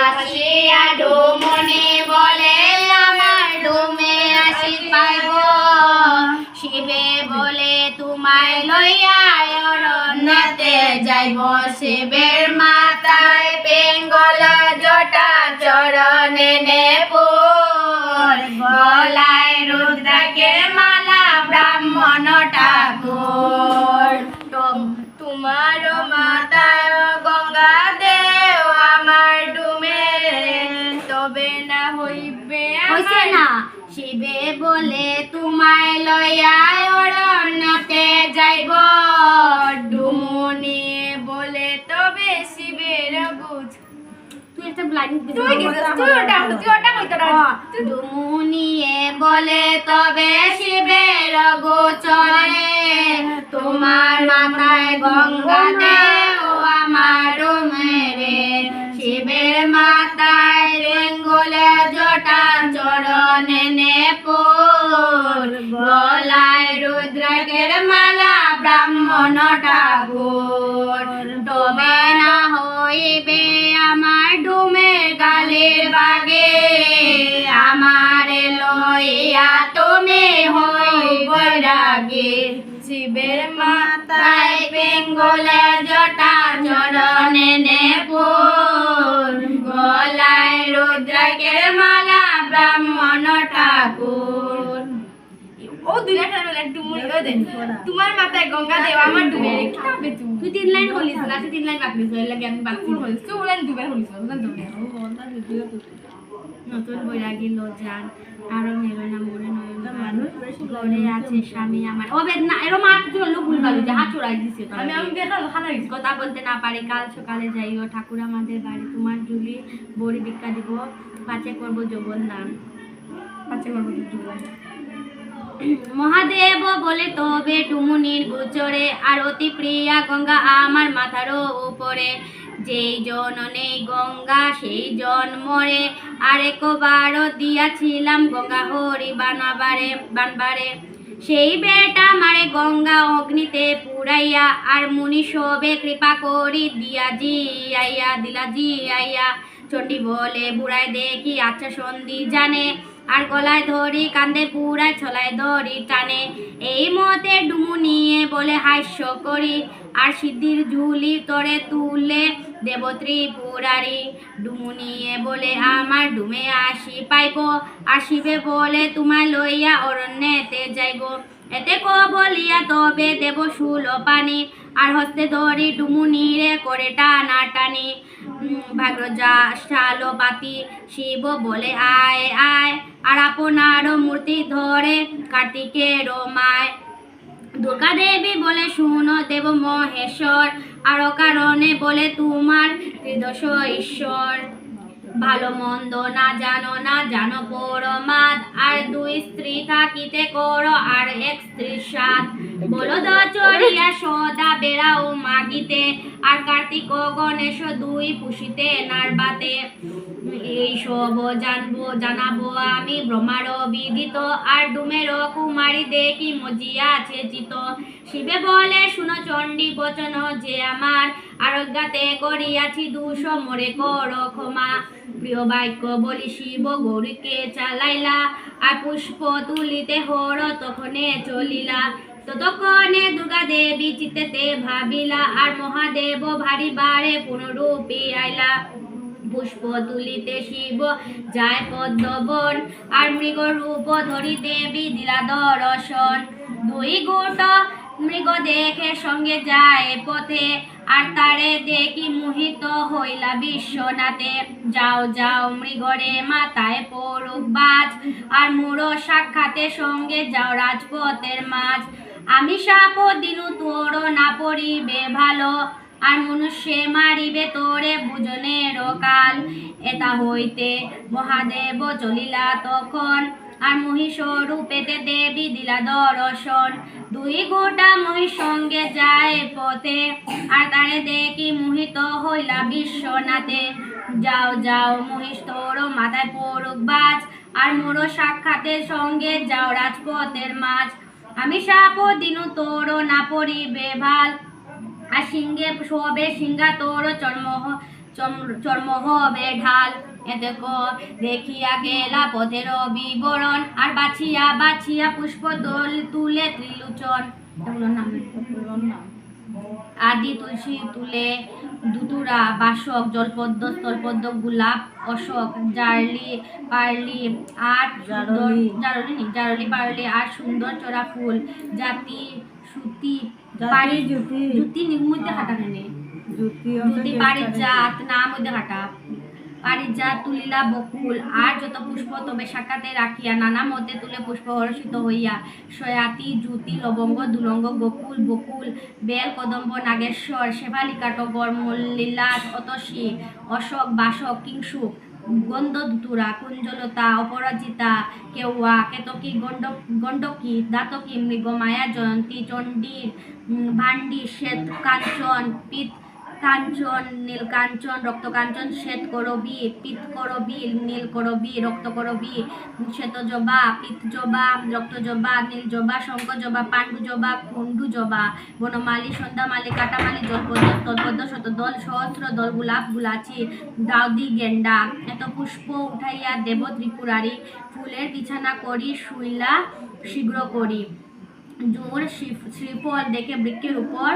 হাসিয়া ডুমুনি বলে আমার ডুমে আসি পাইব শিবে বলে তোমায় লইয়া অরণ্যতে যাইব শিবের মাথায় বেঙ্গলা জটা চরণে নে ফুল গলায় রুদ্রাক্ষের মালা ব্রাহ্মণ ঠাকুর তোমার মাথায় গঙ্গা দেও আমার ডুমে তবে না হইবে না শিবে বলে তোমায় লইয়া অরণ্যতে যাইব ডুমুনি বলে তবে শিবের বুঝ তুই একটা ব্লাইন্ড ডুমুনিয়ে বলে তবে শিবের গোচরে তোমার মাথায় গঙ্গা দেও আমার মেরে শিবের মাথায় বেঙ্গলে জটা চরণে নে ফুল গলায় রুদ্রাক্ষের মালা ব্রাহ্মণ ঠাকুর তবে না হইবে আমার ডুমের গালের বাগে আমার লইয়া তুমি হই বৈরাগে শিবের মাথায় বেঙ্গলে জটা চরণে নে ফুল গলায় রুদ্রাক্ষের মালা ব্রাহ্মণ ঠাকুর ও দুইটা খেলা ডুমুনি ও দেন তোমার মাথায় গঙ্গা দেও আমার ডুমে কি হবে তুই তিন লাইন বলিস না তুই তিন লাইন বাকি হই লাগে আমি বাকি বলিস তুই লাইন দুবার বলিস না নতুন বৈরাগী লজান আরো মেলো না মনে নয় মানুষ ঘরে আছে স্বামী আমার ও বেদনা এরো মা চললো ভুল ভালো হাত চড়াই দিছে আমি দেখাল হারাই কথা বলতে না পারি কাল সকালে যাইও ঠাকুর আমাদের বাড়ি তোমার জুলি বড়ি ভিক্ষা দিব পাচে করব যৌবন দান পাচে করব যৌবন মহাদেব বলে তবে টুমুনির গোচরে আর অতি প্রিয়া গঙ্গা আমার মাথার উপরে যেই জন নেই গঙ্গা সেই জন মরে আর একবার দিয়াছিলাম গঙ্গা হরি বানবারে সেই বেটা মারে গঙ্গা অগ্নিতে পুরাইয়া আর মুনি সবে কৃপা করি দিলা জি আইয়া চণ্ডী বলে বুড়াই দেখি আচ্ছা সন্ধি জানে আর গলায় ধরি কান্দে পুরায় ছলায় ধরি টানে এই মতে ডুমুনিয়ে বলে হাস্য করি আর সিদ্ধির ঝুলি তরে তুলে দেব ত্রিপুরারি ডুমুনিয়ে বলে আমার ডুমে আসি পাইব আর শিবে বলে তোমায় লইয়া অরণ্যেতে যাইব এতে বলিয়া তবে দেব শুল পানি আর হস্তে ধরি ডুমুনিরে করে টানা টানি ভাগ্য যা শালো পাতি শিব বলে আয় আয় আর আপনার মূর্তি ধরে কার্তিকের মায় দুর্গা দেবী বলে শুনো দেব মহেশ্বর আর কারণে বলে তোমার ত্রিদশ ঈশ্বর ভালো মন্দ না জানো পরমাদ আর দুই স্ত্রী থাকিতে করো আর এক স্ত্রীর সাথ বলদ চড়িয়া সদা বেড়াও মাগিতে আর কার্তিক গণেশ দুই পুষিতে নারবাতে এই সব জানাবো আমি ব্রহ্মার বিদিত আর ডুমের কুমারী দেখি মজিয়া আছে চিত শিবে বলে শুনো চণ্ডী বচন যে আমার আরজ্ঞাতে করিয়াছি দোষ মোরে কর ক্ষমা প্রিয় বাক্য বলি শিব গৌরীকে চালাইলা আর পুষ্প তুলিতে হর তখনে চলিলা ততক্ষণে দুর্গা দেবী চিত্তেতে ভাবিলা আর মহাদেব ভারী বারে পুনরূপী আইলা পুষ্প তুলিতে শিব যায় পদ্মবন আর মৃগ রূপ ধরি দেবী দিলা দর্শন দুই গোট মৃগ দেখে সঙ্গে যায় পথে আর তারে দেখি মোহিত হইলা বিশ্বনাথে যাও মৃগরে মাথায় পড়ুক বাজ আর মুড়ো সাক্ষাতে সঙ্গে যাও রাজপথের মাঝ আমি সাপ দিনু তোর না পড়িবে ভালো আর মনুষ্যে মারিবে তোরে বুঝনের কাল এটা হইতে মহাদেব চলিলা তখন আর মহিষ রূপেতে দেবী দিলা দর্শন দুই গোটা মহিষ সঙ্গে যায় পথে আর তারে দেখি মোহিত হইলা বিশ্বনাথে যাও মহিষ তোর মাথায় পড়ুক বাজ আর মোর সাক্ষাতের সঙ্গে যাও রাজপথের মাঝ আমি সাপ দিনু তোর না পড়িবে ভাল আর সিংহে শোবে সিংহা তোর চর্ম হবে ঢাল। এতে দেখিয়া গেলা পথের বিবরণ, আর বাছিয়া বাছিয়া পুষ্প তুলে ত্রিলোচন। এগুলোর নাম আদি তুলসী তুলে দুতুরা, বাসক, জলপদ্ম, স্থলপদ্ম, গোলাপ, অশোক, জারলি আর জারলি পারলি আর সুন্দর চড়া ফুল, জাতি সুতি জুতি মধ্যে হাঁটা নেনে জুতি পারিজাত না মধ্যে হাঁটা পারিজাত তুলিলা বকুল, আর যত পুষ্প তবে শাখাতে রাখিয়া নানা মধ্যে তুলে পুষ্প হর্ষিত হইয়া সয়াতি, জ্যোতি, লবঙ্গ, দুলঙ্গ, গোকুল, বকুল, বেল, কদম্ব, নাগেশ্বর, শেফালিকা, টগর, মল্লিলা, অতসী, অশোক, বাসক, কিংসুক, গন্ধধুতুরা, কুঞ্জলতা, অপরাজিতা, কেওয়া, কেতকী, গণ্ডকী, দাতকী, মৃগমায়া, জয়ন্তী, চণ্ডীর, ভান্ডি, শ্বেত কাঞ্চন, পিত কাঞ্চন, নীলকাঞ্চন, রক্তকাঞ্চন, শ্বেত করবী, পিত করবী, নীল করবী, রক্ত করবী, শ্বেত জবা, পিত জবা, রক্ত জবা, নীল জবা, শঙ্খ জবা, পাণ্ডু জবা, কুণ্ডু জবা, বনমালী, সন্ধ্যামালী, কাটামালী, জলপদ্ম, স্থলপদ্ম, শতদল, সহস্রদল, গোলাপ, গুলাচি, দাউদি, গেন্ডা। এত পুষ্প উঠাইয়া দেব ত্রিপুরারি, ফুলের বিছানা করি শুইলা শীঘ্র করি। জোর শ্রীফল দেখে বৃক্ষের উপর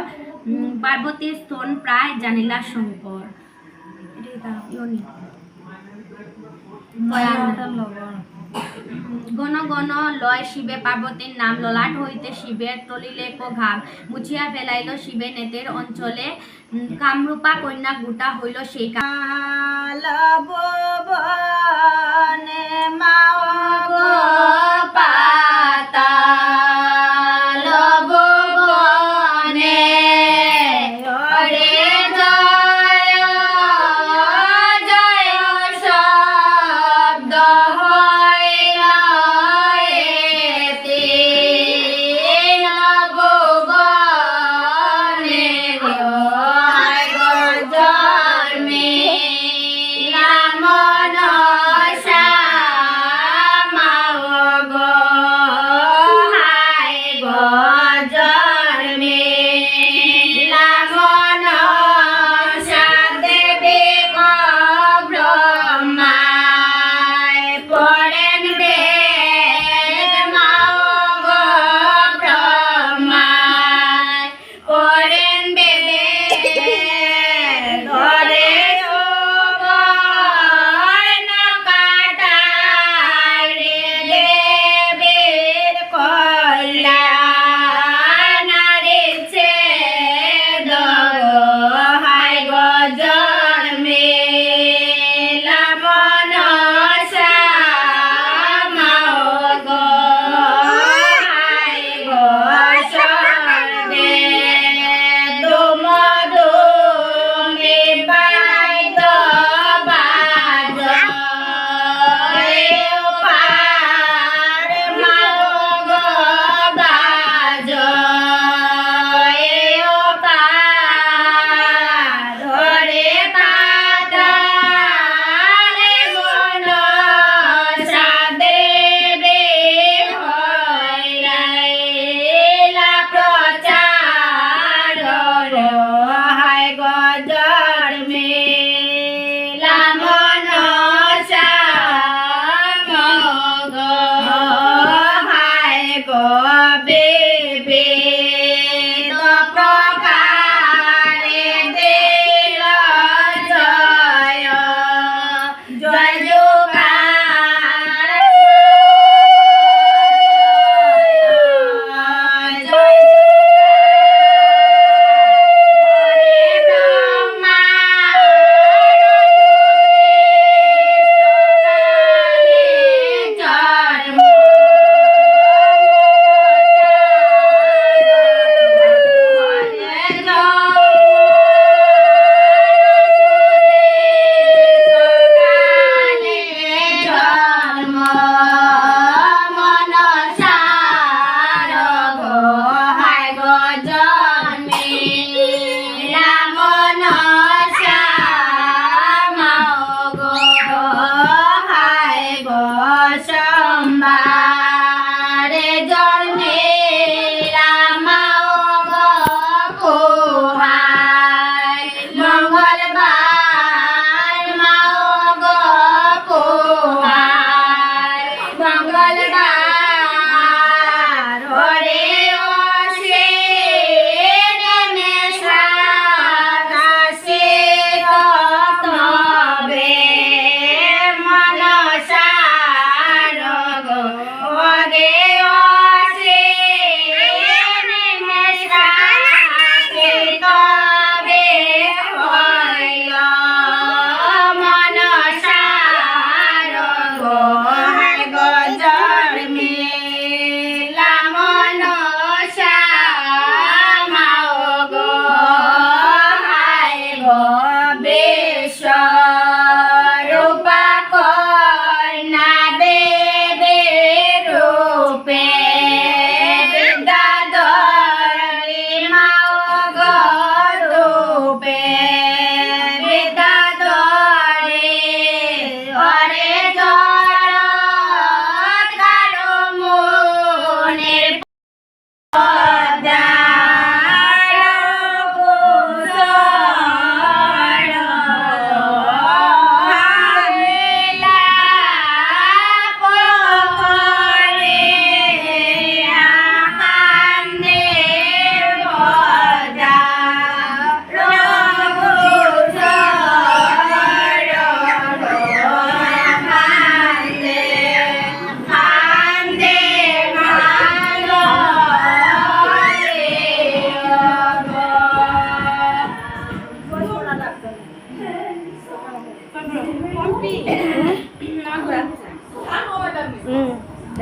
পার্বতীর স্তন প্রায় জানিলা শঙ্কর। গণ গণ লয় শিবে পার্বতীর নাম, ললাট হইতে শিবের তলিলে ঘাম, মুছিয়া ফেলাইল শিবে নেতের অঞ্চলে, কামরূপা কন্যা গোটা হইল সেই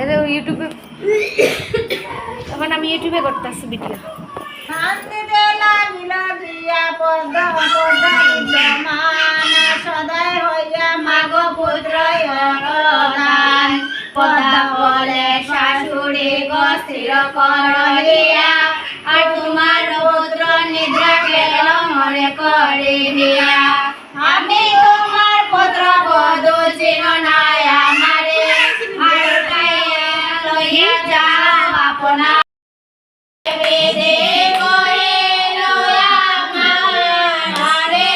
এটা ইউটিউবে এখন আমি ইউটিউবে করতেছি ভিডিও। শান্তিতে লাগিল দিয়া পদ্ম পদ্মা বিদ্যমান সদাই হইয়া মাগ পুত্র দান পদ্মা বলে শাশুড়ি গো স্থির করিয়া আর তোমার পুত্র নিদ্রা গেল মরে করে দিয়া আমি তোমার পুত্র বধূ চিন নাই আমারে আর কাইয়া লইয়া যাও আপনা বেদে কহিল আমারে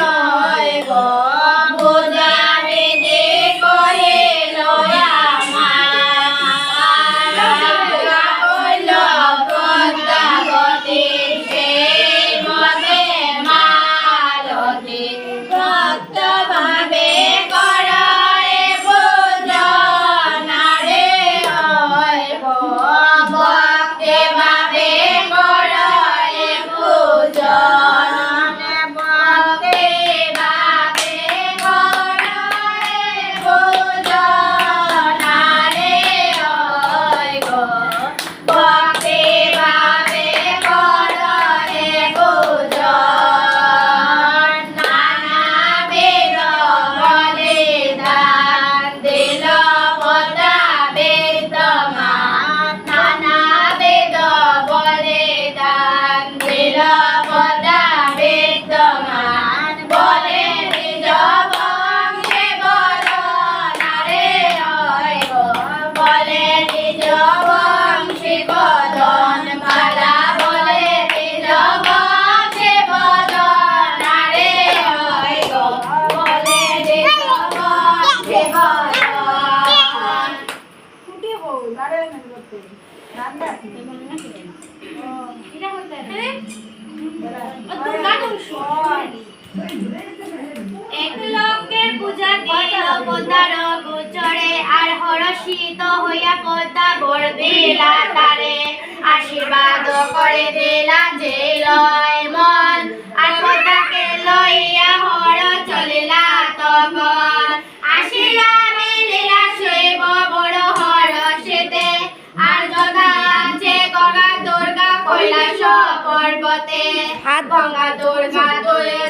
ওই গো পূজা বেদে কহিল হইল পদ্মাবতী সেই মতে মালতী ভক্ত ভাবে করে পূজন রে ওই গো ভক্তি ভাবে করে পূজন ভক্তি ভাবে করে পূজন রে ওই গো ভক্তি ভাবে করে পূজন নানা বেদ বলিদান দিল পদ্মা বিদ্যমান নানা বেদ বলিদান দিল পদ্মা বিদ্যমান বলে নিজ বংশে বদন রে ওই গো বলে নিজ বংশে বদন পালা বলে নিজ বংশে বদন রে ওই গো বলে নিজ বংশে বদন কুটি হো গাড়ে নতে রান্না এটা হতে এক লোকের পূজা দিল পদ্মার গোচরে আর হরষিত হইয়া পদ্মা বর দিলা তারে আশীর্বাদ করে দিলা যে লয় মন আর পদ্মাকে লইয়া হর চলিলা তখন আসিলা মিলিলা শৈব বড় হরষিতে আর যথা আছে গঙ্গা দুর্গা কৈলাস পর্বতে গঙ্গা দুর্গা দুয়ে